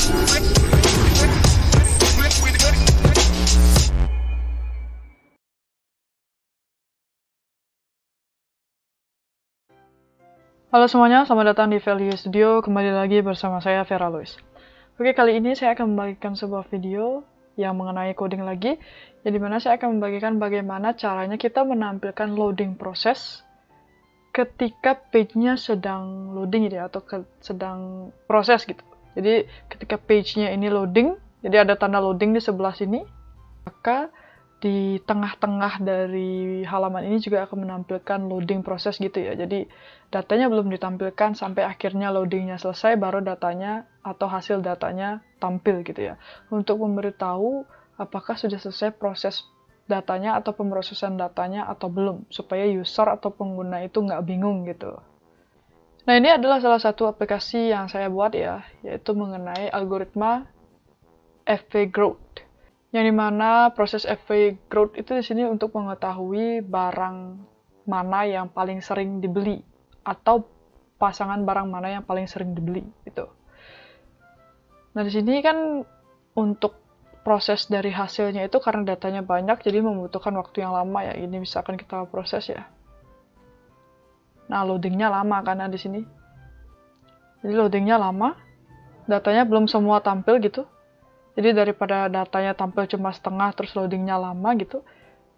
Halo semuanya, selamat datang di Value Studio. Kembali lagi bersama saya Vera Lois. Oke, kali ini saya akan membagikan sebuah video yang mengenai coding lagi, yang dimana saya akan membagikan bagaimana caranya kita menampilkan loading proses ketika page-nya sedang loading gitu ya, atau sedang proses gitu. Jadi ketika page-nya ini loading, jadi ada tanda loading di sebelah sini, maka di tengah-tengah dari halaman ini juga akan menampilkan loading proses gitu ya. Jadi datanya belum ditampilkan sampai akhirnya loadingnya selesai, baru datanya atau hasil datanya tampil gitu ya. Untuk memberitahu apakah sudah selesai proses datanya atau pemrosesan datanya atau belum, supaya user atau pengguna itu nggak bingung gitu. Nah, ini adalah salah satu aplikasi yang saya buat ya, yaitu mengenai algoritma FV growth. Yang dimana proses FV growth itu di sini untuk mengetahui barang mana yang paling sering dibeli atau pasangan barang mana yang paling sering dibeli gitu. Nah, di sini kan untuk proses dari hasilnya itu karena datanya banyak, jadi membutuhkan waktu yang lama ya. Ini misalkan kita proses ya. Nah, loadingnya lama karena di sini. Jadi loadingnya lama, datanya belum semua tampil gitu. Jadi daripada datanya tampil cuma setengah terus loadingnya lama gitu,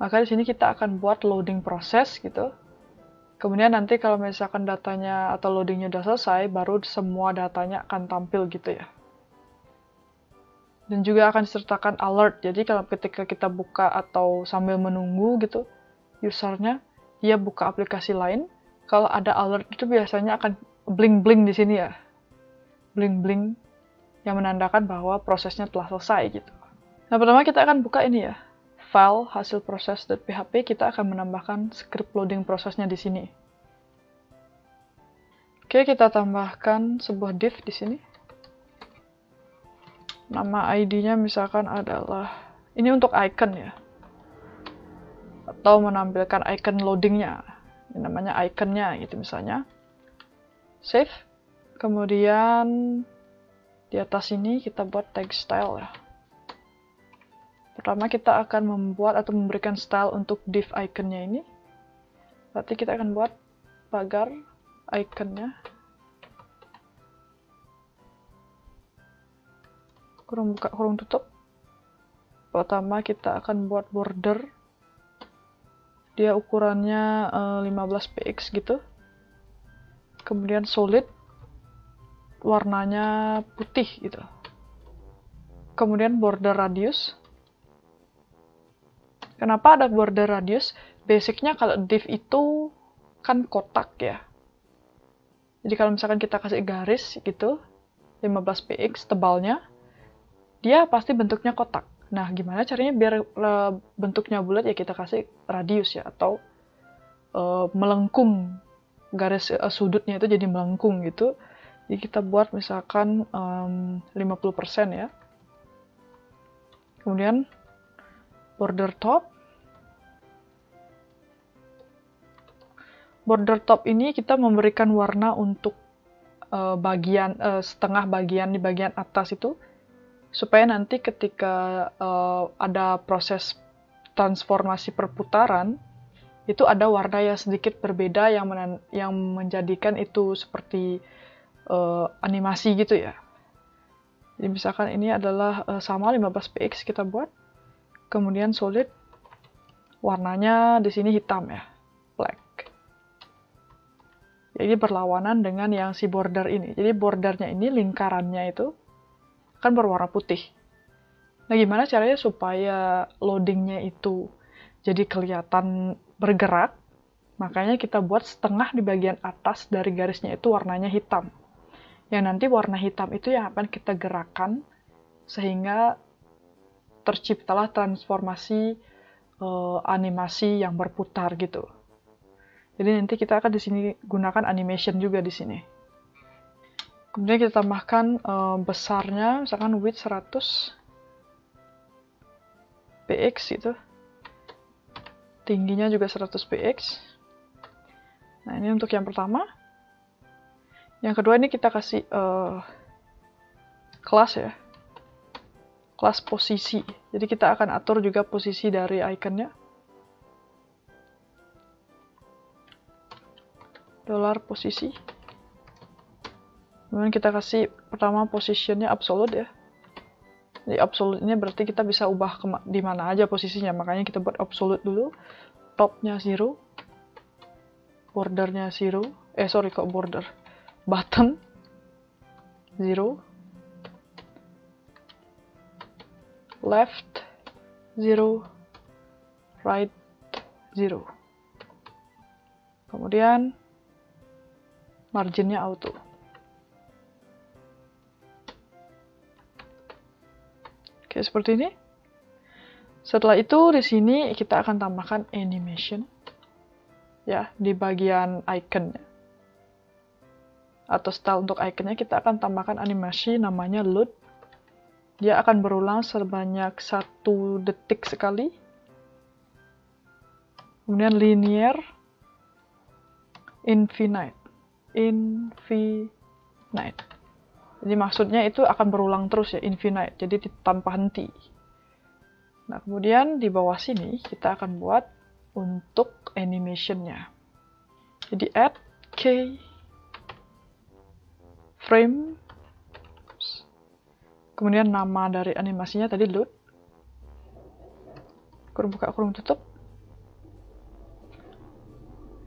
maka di sini kita akan buat loading proses gitu. Kemudian nanti kalau misalkan datanya atau loadingnya udah selesai, baru semua datanya akan tampil gitu ya. Dan juga akan disertakan alert. Jadi kalau ketika kita buka atau sambil menunggu gitu, usernya dia buka aplikasi lain, kalau ada alert itu biasanya akan bling-bling di sini ya. Bling-bling yang menandakan bahwa prosesnya telah selesai gitu. Nah, pertama kita akan buka ini ya, file hasil proses.php. Kita akan menambahkan script loading prosesnya di sini. Oke, kita tambahkan sebuah div di sini. Nama ID-nya misalkan adalah, ini untuk icon ya, atau menampilkan icon loadingnya. Ini namanya iconnya gitu misalnya. Save. Kemudian di atas ini kita buat tag style ya. Pertama kita akan membuat atau memberikan style untuk div iconnya ini. Berarti kita akan buat pagar iconnya. Kurung buka, kurung tutup. Pertama kita akan buat border. Dia ukurannya 15px gitu. Kemudian solid. Warnanya putih gitu. Kemudian border radius. Kenapa ada border radius? Basicnya kalau div itu kan kotak ya. Jadi kalau misalkan kita kasih garis gitu, 15px tebalnya, dia pasti bentuknya kotak. Nah, gimana caranya biar bentuknya bulat ya, kita kasih radius ya, atau melengkung. Garis sudutnya itu jadi melengkung gitu. Jadi kita buat misalkan 50% ya. Kemudian border top. Border top ini kita memberikan warna untuk setengah bagian di bagian atas itu, supaya nanti ketika ada proses transformasi perputaran, itu ada warna yang sedikit berbeda yang menjadikan itu seperti animasi gitu ya. Jadi misalkan ini adalah sama 15px kita buat, kemudian solid, warnanya di sini hitam ya, black. Jadi berlawanan dengan yang si border ini. Jadi bordernya ini, lingkarannya itu kan berwarna putih. Nah, gimana caranya supaya loadingnya itu jadi kelihatan bergerak? Makanya kita buat setengah di bagian atas dari garisnya itu warnanya hitam. Yang nanti warna hitam itu yang akan kita gerakkan sehingga terciptalah transformasi animasi yang berputar gitu. Jadi nanti kita akan di sini gunakan animation juga di sini. Kemudian kita tambahkan besarnya, misalkan width 100 px gitu. Tingginya juga 100 px. Nah, ini untuk yang pertama. Yang kedua ini kita kasih kelas ya, kelas posisi. Jadi kita akan atur juga posisi dari iconnya. Dolar posisi. Kemudian kita kasih pertama positionnya absolute ya. Jadi absolute ini berarti kita bisa ubah di mana aja posisinya. Makanya kita buat absolute dulu. Topnya 0. Bordernya 0. Sorry kok border. Button 0. Left 0. Right 0. Kemudian marginnya auto. Oke, seperti ini. Setelah itu di sini kita akan tambahkan animation ya di bagian iconnya. Atau style untuk iconnya kita akan tambahkan animasi namanya load. Dia akan berulang sebanyak 1 detik sekali. Kemudian linear infinite. Jadi maksudnya itu akan berulang terus ya, infinite. Jadi tanpa henti. Nah, kemudian di bawah sini kita akan buat untuk animationnya. Jadi add key frame. Kemudian nama dari animasinya tadi load. Kurung buka, kurung tutup.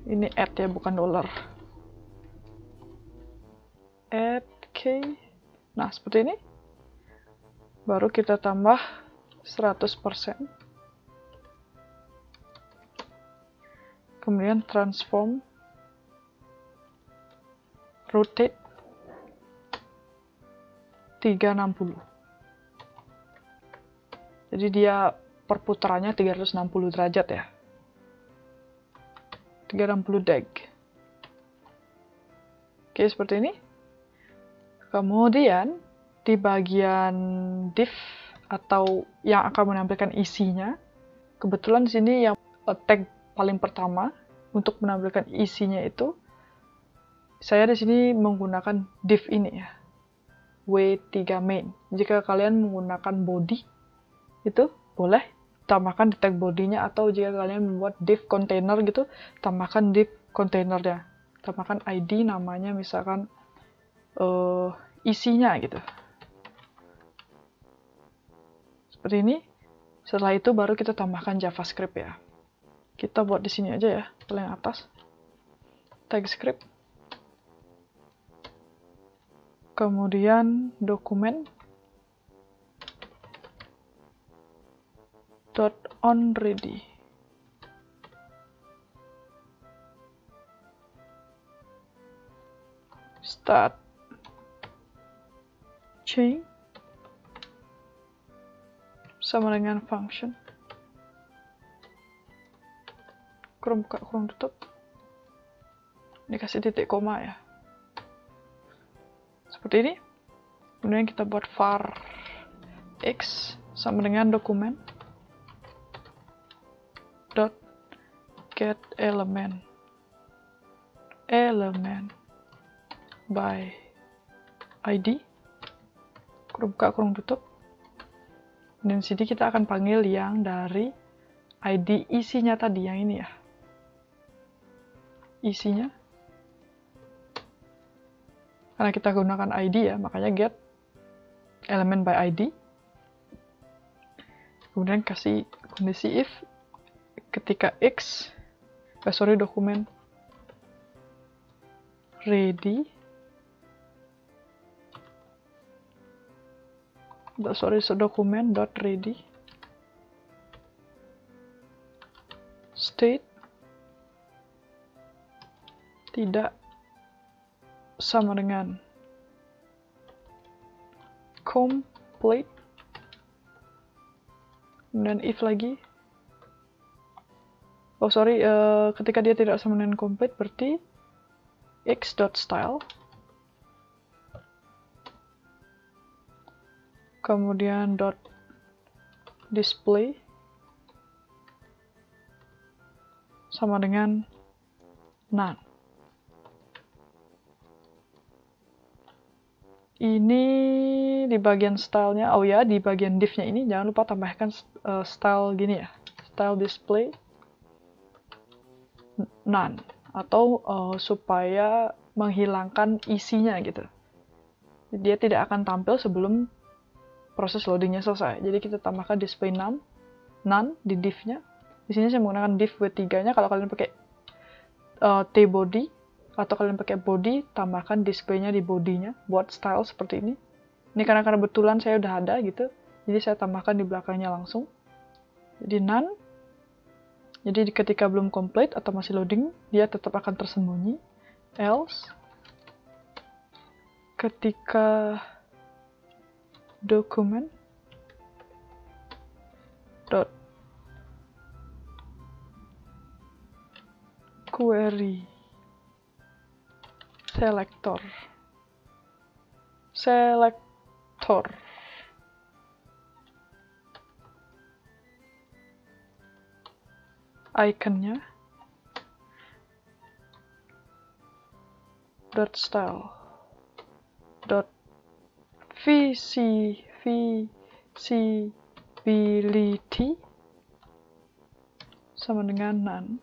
Ini add ya, bukan dollar. Add key. Nah, seperti ini. Baru kita tambah 100%. Kemudian transform. Rotate 360. Jadi dia perputarannya 360 derajat ya. 360 deg. Oke, seperti ini. Kemudian di bagian div atau yang akan menampilkan isinya, kebetulan di sini yang tag paling pertama untuk menampilkan isinya itu saya di sini menggunakan div ini ya, W3 main. Jika kalian menggunakan body itu boleh tambahkan di tag bodinya, atau jika kalian membuat div container gitu, tambahkan div containernya, tambahkan ID namanya misalkan isinya gitu. Seperti ini. Setelah itu baru kita tambahkan JavaScript ya. Kita buat di sini aja ya, paling atas. Tag script. Kemudian dokumen .onReady. Start chain sama dengan function. Kurung buka, kurung tutup. Dikasih titik koma ya. Seperti ini. Kemudian kita buat var x sama dengan dokumen dot get element by id. Kurung buka, kurung tutup. Dan sini kita akan panggil yang dari ID isinya tadi, yang ini ya. Isinya. Karena kita gunakan ID ya, makanya get element by ID. Kemudian kasih kondisi if ketika x, dokumen ready, dokumen dot ready state tidak sama dengan complete, kemudian if lagi, ketika dia tidak sama dengan complete berarti x.style, kemudian dot display sama dengan none. Ini di di bagian stylenya, oh ya, di bagian div-nya ini jangan lupa tambahkan style gini ya, style display none, atau supaya menghilangkan isinya gitu. Dia tidak akan tampil sebelum proses loadingnya selesai. Jadi kita tambahkan display none di div-nya. Di sini saya menggunakan div W3-nya. Kalau kalian pakai T-body atau kalian pakai body, tambahkan display-nya di body-nya buat style seperti ini. Ini karena kebetulan saya udah ada gitu, jadi saya tambahkan di belakangnya langsung. Jadi none. Jadi ketika belum complete atau masih loading, dia tetap akan tersembunyi. Else, ketika dokumen dot query selector iconnya dot style dot visibility sama dengan none.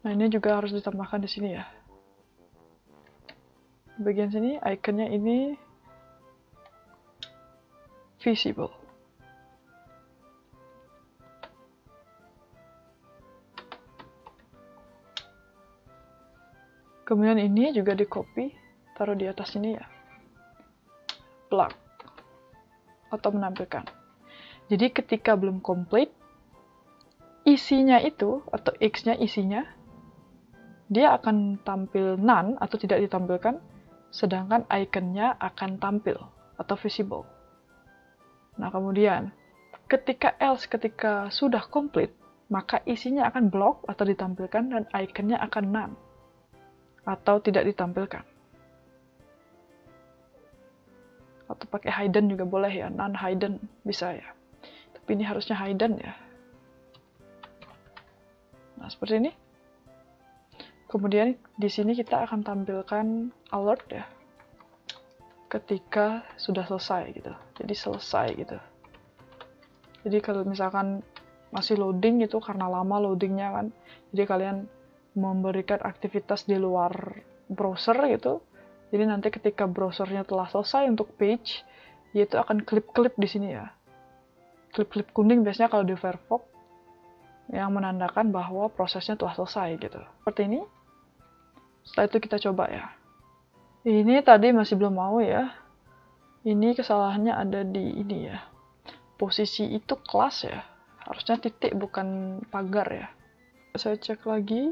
Nah, ini juga harus ditambahkan di sini ya. Di bagian sini iconnya ini visible. Kemudian ini juga di copy, taruh di atas ini ya. Plug atau menampilkan. Jadi ketika belum complete, isinya itu atau X-nya isinya dia akan tampil none atau tidak ditampilkan, sedangkan iconnya akan tampil atau visible. Nah, kemudian ketika else, ketika sudah complete, maka isinya akan block atau ditampilkan dan iconnya akan none atau tidak ditampilkan. Atau pakai hidden juga boleh ya, non hidden bisa ya. Tapi ini harusnya hidden ya. Nah, seperti ini. Kemudian di sini kita akan tampilkan alert ya, ketika sudah selesai gitu. Jadi selesai gitu. Jadi kalau misalkan masih loading itu karena lama loadingnya kan, jadi kalian memberikan aktivitas di luar browser gitu. Jadi nanti ketika browsernya telah selesai untuk page, yaitu akan klip-klip di sini ya. Klip-klip kuning biasanya kalau di Firefox yang menandakan bahwa prosesnya telah selesai gitu. Seperti ini. Setelah itu kita coba ya. Ini tadi masih belum mau ya. Ini kesalahannya ada di ini ya. Posisi itu kelas ya. Harusnya titik bukan pagar ya. Saya cek lagi.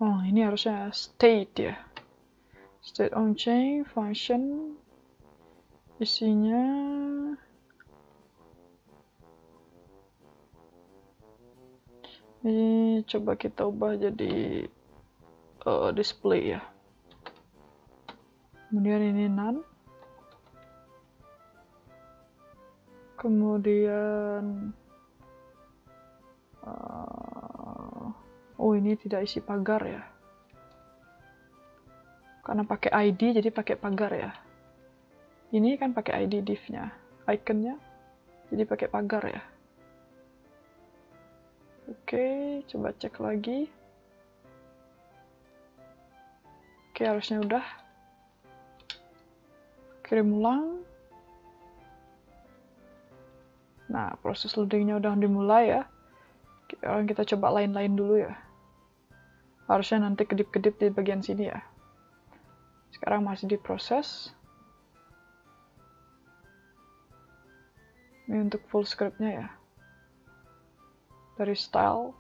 Oh, ini harusnya state ya. State on chain function. Isinya ini coba kita ubah jadi display ya. Kemudian ini none. Kemudian oh, ini tidak isi pagar ya. Karena pakai ID jadi pakai pagar ya. Ini kan pakai ID div-nya, iconnya jadi pakai pagar ya. Oke, coba cek lagi. Oke, harusnya udah. Kirim ulang. Nah, proses loadingnya udah dimulai ya. Sekarang kita coba lain-lain dulu ya. Harusnya nanti kedip-kedip di bagian sini ya. Sekarang masih diproses. Ini untuk full script-nya ya. Dari style.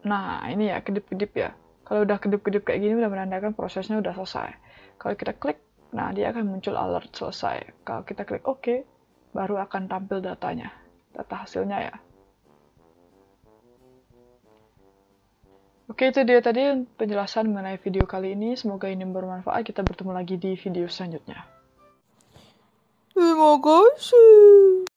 Nah, ini ya kedip-kedip ya. Kalau udah kedip-kedip kayak gini udah menandakan prosesnya udah selesai. Kalau kita klik, nah dia akan muncul alert selesai. Kalau kita klik OK, baru akan tampil datanya. Data hasilnya ya. Oke, itu dia tadi penjelasan mengenai video kali ini. Semoga ini bermanfaat. Kita bertemu lagi di video selanjutnya. Terima kasih.